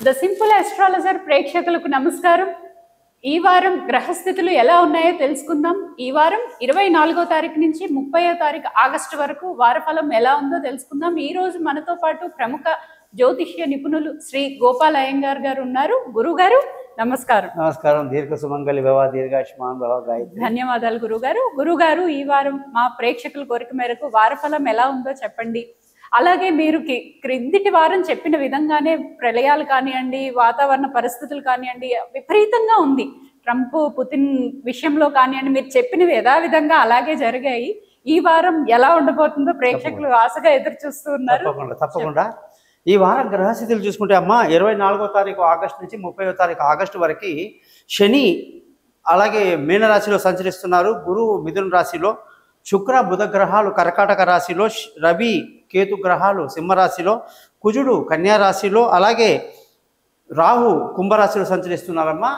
The simple astrologer ప్రేక్షకులకు నమస్కారం. ఈ వారం గ్రహస్థితులు ఎలా ఉన్నాయో తెలుసుకుందాం. ఈ వారం 24వ తారీఖు నుంచి 30వ తారీఖు ఆగస్టు వరకు వారఫలం ఎలా ఉందో తెలుసుకుందాం. ఈ రోజు మనతో పాటు ప్రముఖ జ్యోతిష్య నిపుణులు శ్రీ గోపాల్ అయ్యంగార్ గారు ఉన్నారు. గురుగారు నమస్కారం. నమస్కారం. దీర్ఘ సుమంగళి భవ, దీర్ఘాయుష్మాన్ భవ. గాయత్రి. ధన్యవాదాలు గురుగారు. గురుగారు ఈ వారం మా ప్రేక్షకుల కోరిక మేరకు వారఫలం ఎలా ఉందో చెప్పండి. అలాగే మీరు క్రిందిటి వారం చెప్పిన విధంగానే ప్రళయాలు కానివ్వండి, వాతావరణ పరిస్థితులు కానివ్వండి విపరీతంగా ఉంది. ట్రంప్ పుతిన్ విషయంలో కానివ్వండి, మీరు చెప్పినవి యథావిధంగా అలాగే జరిగాయి. ఈ వారం ఎలా ఉండబోతుందో ప్రేక్షకులు ఆశగా ఎదురు చూస్తూ ఉన్నారు. తప్పకుండా ఈ వారం గ్రహస్థితులు చూసుకుంటే అమ్మ 24వ తారీఖు ఆగస్టు నుంచి 30వ తారీఖు ఆగస్టు వరకు శని అలాగే మీనరాశిలో సంచరిస్తున్నారు. గురువు మిథున రాశిలో, శుక్ర బుధ గ్రహాలు కర్కాటక రాశిలో, రవి కేతు గ్రహాలు సింహరాశిలో, కుజుడు కన్యా రాశిలో, అలాగే రాహు కుంభరాశిలో సంచరిస్తున్నారమ్మా.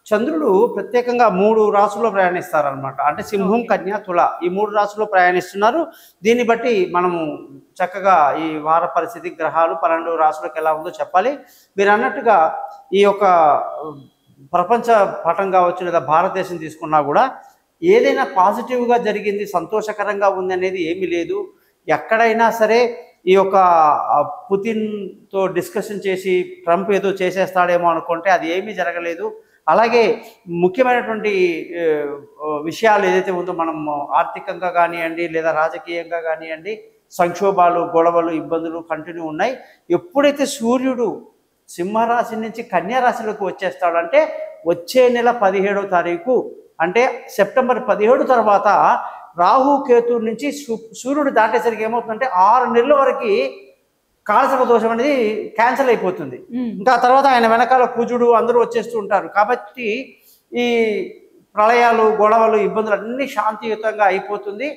చంద్రుడు ప్రత్యేకంగా 3 రాశుల్లో ప్రయాణిస్తారనమాట. అంటే సింహం, కన్యా, తుల ఈ 3 రాశుల్లో ప్రయాణిస్తున్నారు. దీన్ని బట్టి మనము చక్కగా ఈ వార పరిస్థితి గ్రహాలు 12 రాశులకు ఎలా ఉందో చెప్పాలి. మీరు అన్నట్టుగా ఈ యొక్క ప్రపంచ పటం కావచ్చు లేదా భారతదేశం తీసుకున్నా కూడా ఏదైనా పాజిటివ్గా జరిగింది, సంతోషకరంగా ఉంది అనేది ఏమీ లేదు. ఎక్కడైనా సరే ఈ యొక్క పుతిన్తో డిస్కషన్ చేసి ట్రంప్ ఏదో చేసేస్తాడేమో అనుకుంటే అది ఏమీ జరగలేదు. అలాగే ముఖ్యమైనటువంటి విషయాలు ఏదైతే ఉందో మనం ఆర్థికంగా కానివ్వండి లేదా రాజకీయంగా కానివ్వండి సంక్షోభాలు, గొడవలు, ఇబ్బందులు కంటిన్యూ ఉన్నాయి. ఎప్పుడైతే సూర్యుడు సింహరాశి నుంచి కన్యా రాశిలోకి వచ్చేస్తాడంటే వచ్చే నెల 17వ తారీఖు అంటే సెప్టెంబర్ 17 తర్వాత రాహు కేతు నుంచి సూర్యుడు దాటేసరికి ఏమవుతుందంటే 6 నెలల వరకు కాలసర్ప దోషం అనేది క్యాన్సిల్ అయిపోతుంది. ఇంకా తర్వాత ఆయన వెనకాల కుజుడు అందరూ వచ్చేస్తూ ఉంటారు. కాబట్టి ఈ ప్రళయాలు, గొడవలు, ఇబ్బందులు అన్నీ శాంతియుతంగా అయిపోతుంది.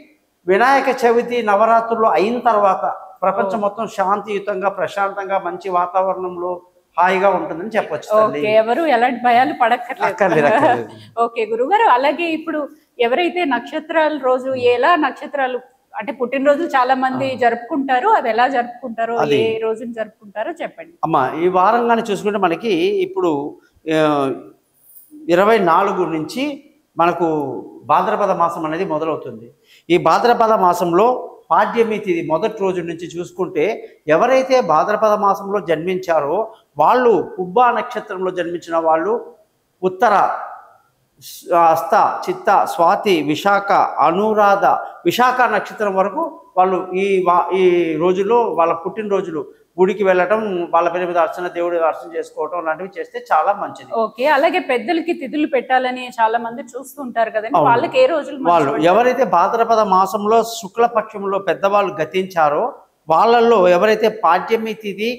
వినాయక చవితి నవరాత్రులు అయిన తర్వాత ప్రపంచం మొత్తం శాంతియుతంగా, ప్రశాంతంగా, మంచి వాతావరణంలో హాయిగా ఉంటుందని చెప్పొచ్చు. ఎవరు ఎలాంటి భయాలు పడక్కర్లేదు. ఓకే గురుగారు. అలాగే ఇప్పుడు ఎవరైతే నక్షత్రాల రోజు ఎలా నక్షత్రాలు అంటే పుట్టినరోజులు చాలా మంది జరుపుకుంటారు, అది ఎలా జరుపుకుంటారో, ఏ రోజున జరుపుకుంటారో చెప్పండి. అమ్మా ఈ వారంగానే చూసుకుంటే మనకి ఇప్పుడు 24 నుంచి మనకు భాద్రపద మాసం అనేది మొదలవుతుంది. ఈ భాద్రపద మాసంలో పాడ్యమి తిథి మొదటి రోజు నుంచి చూసుకుంటే ఎవరైతే భాద్రపద మాసంలో జన్మించారో వాళ్ళు పుబ్బా నక్షత్రంలో జన్మించిన వాళ్ళు ఉత్తర, హస్త, చిత్త, స్వాతి, విశాఖ, అనురాధ, విశాఖ నక్షత్రం వరకు వాళ్ళు ఈ రోజుల్లో వాళ్ళ పుట్టినరోజులు గుడికి వెళ్ళటం, వాళ్ళ పేరు మీద అర్చన, దేవుడి అర్చన చేసుకోవటం లాంటివి చేస్తే చాలా మంచిది. ఓకే. అలాగే పెద్దలకి తిథులు పెట్టాలని చాలా మంది చూస్తుంటారు కదండి, వాళ్ళకి ఏ రోజులు? వాళ్ళు ఎవరైతే భాద్రపద మాసంలో శుక్లపక్షంలో పెద్దవాళ్ళు గతించారో వాళ్ళల్లో ఎవరైతే పాడ్యమి తిథి,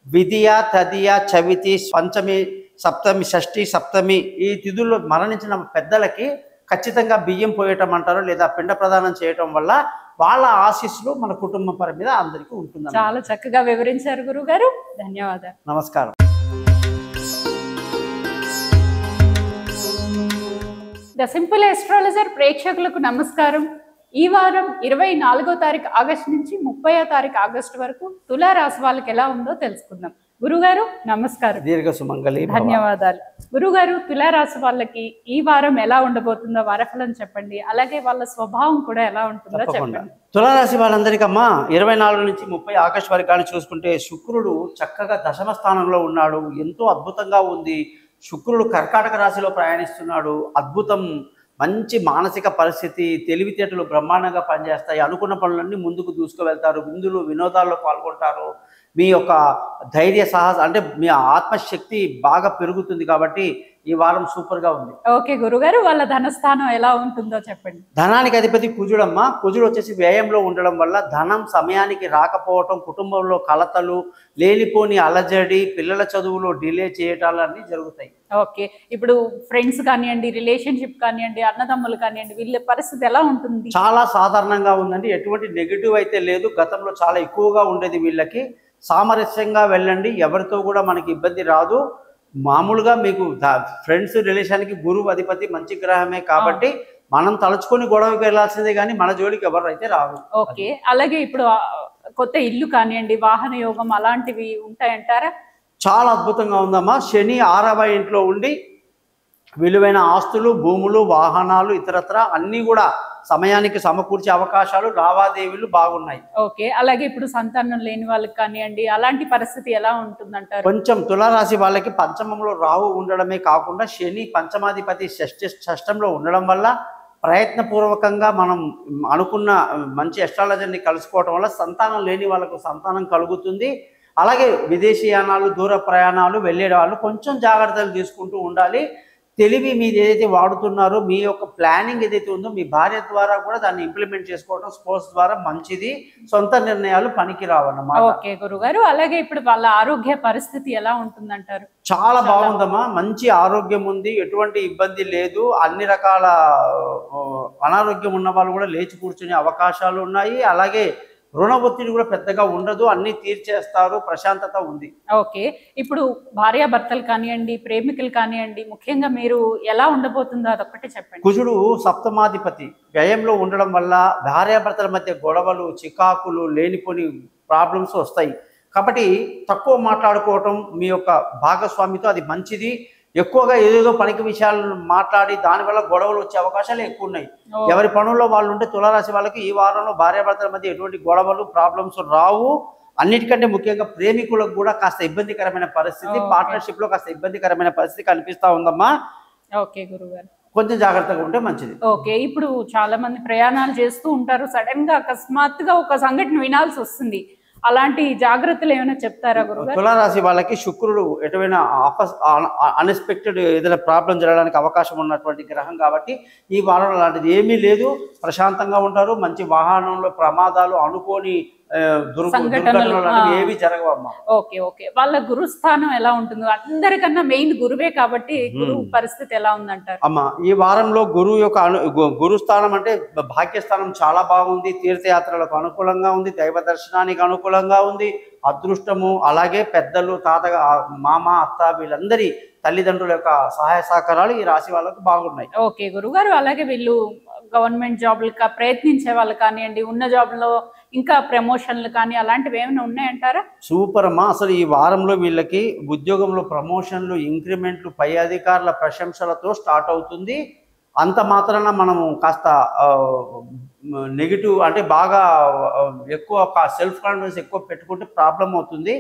విధియ, తదియ, చవితి, పంచమి, సప్తమి, షష్ఠి, సప్తమి ఈ తిథుల్లో మరణించిన పెద్దలకి ఖచ్చితంగా బియ్యం పోయటం అంటారు లేదా పిండ ప్రదానం చేయటం వల్ల వాళ్ళ ఆశీస్సులు మన కుటుంబం పరి మీద అందరికీ ఉంటుంది. చాలా చక్కగా వివరించారు గురుగారు. ధన్యవాదాలు. నమస్కారం. ద సింపుల్ అస్ట్రాలజర్ ప్రేక్షకులకు నమస్కారం. ఈ వారం 24వ తారీఖు ఆగస్టు నుంచి 30వ తారీఖు ఆగస్టు వరకు తులా రాశి వాళ్ళకి ఎలా ఉందో తెలుసుకుందాం. గురుగారు నమస్కారం. దీర్ఘ సుమంగళి. ధన్యవాదాలు. గురుగారు తులారాశి వాళ్ళకి ఈ వారం ఎలా ఉండబోతుందో వారఫలం చెప్పండి. అలాగే వాళ్ళ స్వభావం కూడా ఎలా ఉంటుందో చెప్పండి. తులారాశి వాళ్ళందరికమ్మా 24 నుంచి 30 ఆగస్టు వరకు కానీ చూసుకుంటే శుక్రుడు చక్కగా దశమ స్థానంలో ఉన్నాడు. ఎంతో అద్భుతంగా ఉంది. శుక్రుడు కర్కాటక రాశిలో ప్రయాణిస్తున్నాడు. అద్భుతం. మంచి మానసిక పరిస్థితి, తెలివితేటలు బ్రహ్మాండంగా పనిచేస్తాయి. అనుకున్న పనులన్నీ ముందుకు దూసుకువెళ్తారు. విందులు, వినోదాల్లో పాల్గొంటారు. మీ యొక్క ధైర్య సాహసం అంటే మీ ఆత్మశక్తి బాగా పెరుగుతుంది. కాబట్టి ఈ వారం సూపర్గా ఉంది. ఓకే గురుగారు. వాళ్ళ ధనస్థానం ఎలా ఉంటుందో చెప్పండి. ధనానికి అధిపతి కుజుడమ్మ. కుజుడు వచ్చేసి వ్యయంలో ఉండడం వల్ల ధనం సమయానికి రాకపోవటం, కుటుంబంలో కలతలు, లేనిపోని అలజడి, పిల్లల చదువులో డిలే చేయటాలన్నీ జరుగుతాయి. ఓకే. ఇప్పుడు ఫ్రెండ్స్ కానివ్వండి, రిలేషన్షిప్ కానివ్వండి, అన్నదమ్ములు కానివ్వండి, వీళ్ళ పరిస్థితి ఎలా ఉంటుంది? చాలా సాధారణంగా ఉందండి. ఎటువంటి నెగిటివ్ అయితే లేదు. గతంలో చాలా ఎక్కువగా ఉండేది వీళ్ళకి. సామరస్యంగా వెళ్ళండి. ఎవరితో కూడా మనకి ఇబ్బంది రాదు. మామూలుగా మీకు ఫ్రెండ్స్ రిలేషన్కి గురువు అధిపతి మంచి గ్రహమే కాబట్టి మనం తలుచుకొని గొడవకి వెళ్ళాల్సిందే కానీ మన జోలికి ఎవరు అయితే రాదు. ఓకే. అలాగే ఇప్పుడు కొత్త ఇల్లు కానివ్వండి, వాహన యోగం అలాంటివి ఉంటాయంటారా? చాలా అద్భుతంగా ఉందమ్మా. శని 6వ ఇంట్లో ఉండి విలువైన ఆస్తులు, భూములు, వాహనాలు, ఇతరత్ర అన్నీ కూడా సమయానికి సమకూర్చే అవకాశాలు, లావాదేవీలు బాగున్నాయి. ఓకే, అలాగే ఇప్పుడు సంతానం లేని వాళ్ళకి కానివ్వండి, అలాంటి పరిస్థితి ఎలా ఉంటుందంటారు? కొంచెం తులారాశి వాళ్ళకి పంచమంలో రాహు ఉండడమే కాకుండా శని పంచమాధిపతి షష్టంలో ఉండడం వల్ల ప్రయత్నపూర్వకంగా మనం అనుకున్న మంచి అస్ట్రాలజర్ని కలుసుకోవడం వల్ల సంతానం లేని వాళ్ళకు సంతానం కలుగుతుంది. అలాగే విదేశీయానాలు, దూర ప్రయాణాలు వెళ్ళే వాళ్ళు కొంచెం జాగ్రత్తలు తీసుకుంటూ ఉండాలి. తెలివి మీరు ఏదైతే వాడుతున్నారో, మీ యొక్క ప్లానింగ్ ఏదైతే ఉందో మీ భార్య ద్వారా కూడా దాన్ని ఇంప్లిమెంట్ చేసుకోవడం స్పోర్ట్స్ ద్వారా మంచిది. సొంత నిర్ణయాలు పనికి రావన్నమాట. ఓకే గురుగారు, అలాగే ఇప్పుడు వాళ్ళ ఆరోగ్య పరిస్థితి ఎలా ఉంటుందంటారు? చాలా బాగుందమ్మా. మంచి ఆరోగ్యం ఉంది, ఎటువంటి ఇబ్బంది లేదు. అన్ని రకాల అనారోగ్యం ఉన్న వాళ్ళు కూడా లేచి కూర్చునే అవకాశాలు ఉన్నాయి. అలాగే రుణ ఒత్తిడి కూడా పెద్దగా ఉండదు, అన్ని తీర్చేస్తారు, ప్రశాంతత ఉంది. ఓకే, ఇప్పుడు భార్యాభర్తలు కానివ్వండి, ప్రేమికులు కానివ్వండి, ముఖ్యంగా మీరు ఎలా ఉండబోతుందో అదొక్కటే చెప్పండి. కుజుడు సప్తమాధిపతి వ్యయంలో ఉండడం వల్ల భార్యాభర్తల మధ్య గొడవలు, చికాకులు, లేనిపోని ప్రాబ్లమ్స్ వస్తాయి. కాబట్టి తక్కువ మాట్లాడుకోవటం మీ యొక్క భాగస్వామితో అది మంచిది. ఎక్కువగా ఏదేదో పనికి విషయాలను మాట్లాడి దానివల్ల గొడవలు వచ్చే అవకాశాలు ఎక్కువ ఉన్నాయి. ఎవరి పనుల్లో వాళ్ళు ఉంటే తులారాశి వాళ్ళకి ఈ వారంలో భార్యాభర్తల మధ్య ఎటువంటి గొడవలు, ప్రాబ్లమ్స్ రావు. అన్నిటికంటే ముఖ్యంగా ప్రేమికులకు కూడా కాస్త ఇబ్బందికరమైన పరిస్థితి, పార్ట్నర్షిప్ లో కాస్త ఇబ్బందికరమైన పరిస్థితి కనిపిస్తా ఉందమ్మా. ఓకే గురుగారు, కొంచెం జాగ్రత్తగా ఉంటే మంచిది. ఓకే, ఇప్పుడు చాలా మంది ప్రయాణాలు చేస్తూ ఉంటారు, సడన్ గా అకస్మాత్తుగా ఒక సంఘటన వినాల్సి వస్తుంది, అలాంటి జాగ్రత్తలు ఏమైనా చెప్తారా గురుగారు? తులారాశి వాళ్ళకి శుక్రుడు ఎటువైనా అన్ఎక్స్పెక్టెడ్ ఏదైనా ప్రాబ్లం జరగడానికి అవకాశం ఉన్నటువంటి గ్రహం కాబట్టి ఈ వారంలో అలాంటిది ఏమీ లేదు. ప్రశాంతంగా ఉంటారు. మంచి వాహనంలో ప్రమాదాలు, అనుకోని దుర్ఘటనలు ఏవి జరగవమ్మా. ఓకే ఓకే, వాళ్ళ గురుస్థానం ఎలా ఉంటుందో? అందరికన్నా మెయిన్ గురువే కాబట్టి గురువు పరిస్థితి ఎలా ఉందంటారు? అమ్మా, ఈ వారంలో గురువు యొక్క గురుస్థానం అంటే భాగ్యస్థానం చాలా బాగుంది. తీర్థయాత్రలకు అనుకూలంగా ఉంది, దైవ దర్శనానికి అనుకూలంగా ఉంది. అదృష్టము, అలాగే పెద్దలు, తాతగా, మామ, అత్త వీళ్ళందరి తల్లిదండ్రుల యొక్క సహాయ సహకారాలు ఈ రాశి వాళ్ళకు బాగున్నాయి. ఓకే గురుగారు, అలాగే వీళ్ళు గవర్నమెంట్ జాబ్లు ప్రయత్నించే వాళ్ళు కానివ్వండి, ఉన్న జాబ్లో ఇంకా ప్రమోషన్లు కానీ అలాంటివి ఏమైనా ఉన్నాయంటారా? సూపర్ అమ్మా. అసలు ఈ వారంలో వీళ్ళకి ఉద్యోగంలో ప్రమోషన్లు, ఇంక్రిమెంట్లు, పై అధికారుల ప్రశంసలతో స్టార్ట్ అవుతుంది. అంత మాత్రాన మనము కాస్త నెగిటివ్ అంటే బాగా ఎక్కువ సెల్ఫ్ కాన్ఫిడెన్స్ ఎక్కువ పెట్టుకుంటే ప్రాబ్లం అవుతుంది.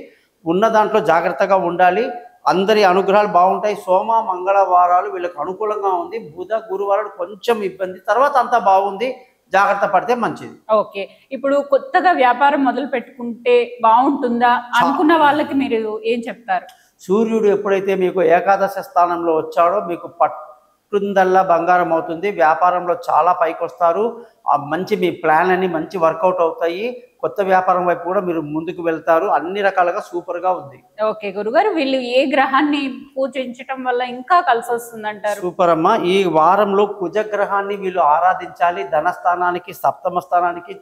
ఉన్న దాంట్లో జాగ్రత్తగా ఉండాలి. అందరి అనుగ్రహాలు బాగుంటాయి. సోమ, మంగళవారాలు వీళ్ళకి అనుకూలంగా ఉంది. బుధ, గురువారాలు కొంచెం ఇబ్బంది, తర్వాత అంతా బాగుంది. జాగ్రత్త పడితే మంచిది. ఓకే, ఇప్పుడు కొత్తగా వ్యాపారం మొదలు పెట్టుకుంటే బాగుంటుందా అనుకున్న వాళ్ళకి మీరు ఏం చెప్తారు? సూర్యుడు ఎప్పుడైతే మీకు ఏకాదశ స్థానంలో వచ్చాడో మీకు పట్టుందల్లా బంగారం అవుతుంది. వ్యాపారంలో చాలా పైకి వస్తారు. మంచి మీ ప్లాన్ అన్ని మంచి వర్కౌట్ అవుతాయి. కొత్త వ్యాపారం వైపు కూడా మీరు ముందుకు వెళ్తారు. అన్ని రకాలుగా సూపర్ గా ఉంది. ఓకే గురుగారు, వీళ్ళు ఏ గ్రహాన్ని పూజించడం వల్ల ఇంకా కలిసి వస్తుందంటారు? సూపర్ అమ్మా. ఈ వారంలో కుజగ్రహాన్ని వీళ్ళు ఆరాధించాలి. ధనస్థానానికి, సప్తమ స్థానానికి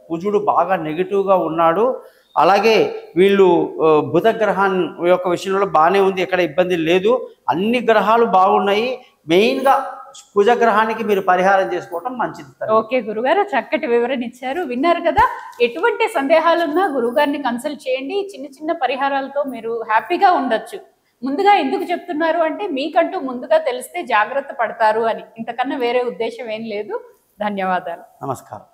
కుజుడు బాగా నెగిటివ్ గా ఉన్నాడు. అలాగే వీళ్ళు బుధ గ్రహాన్ని యొక్క విషయంలో బాగానే ఉంది, ఎక్కడ ఇబ్బంది లేదు. అన్ని గ్రహాలు బాగున్నాయి. మెయిన్గా కుజగ్రహానికి మీరు పరిహారం చేసుకోవటం మంచిది. ఓకే గురుగారు, చక్కటి వివరణ ఇచ్చారు. విన్నారు కదా, ఎటువంటి సందేహాలున్నా గురుగారిని కన్సల్ట్ చేయండి. చిన్న చిన్న పరిహారాలతో మీరు హ్యాపీగా ఉండొచ్చు. ముందుగా ఎందుకు చెప్తున్నారు అంటే మీకంటూ ముందుగా తెలిస్తే జాగ్రత్త పడతారు అని, ఇంతకన్నా వేరే ఉద్దేశం ఏం లేదు. ధన్యవాదాలు. నమస్కారం.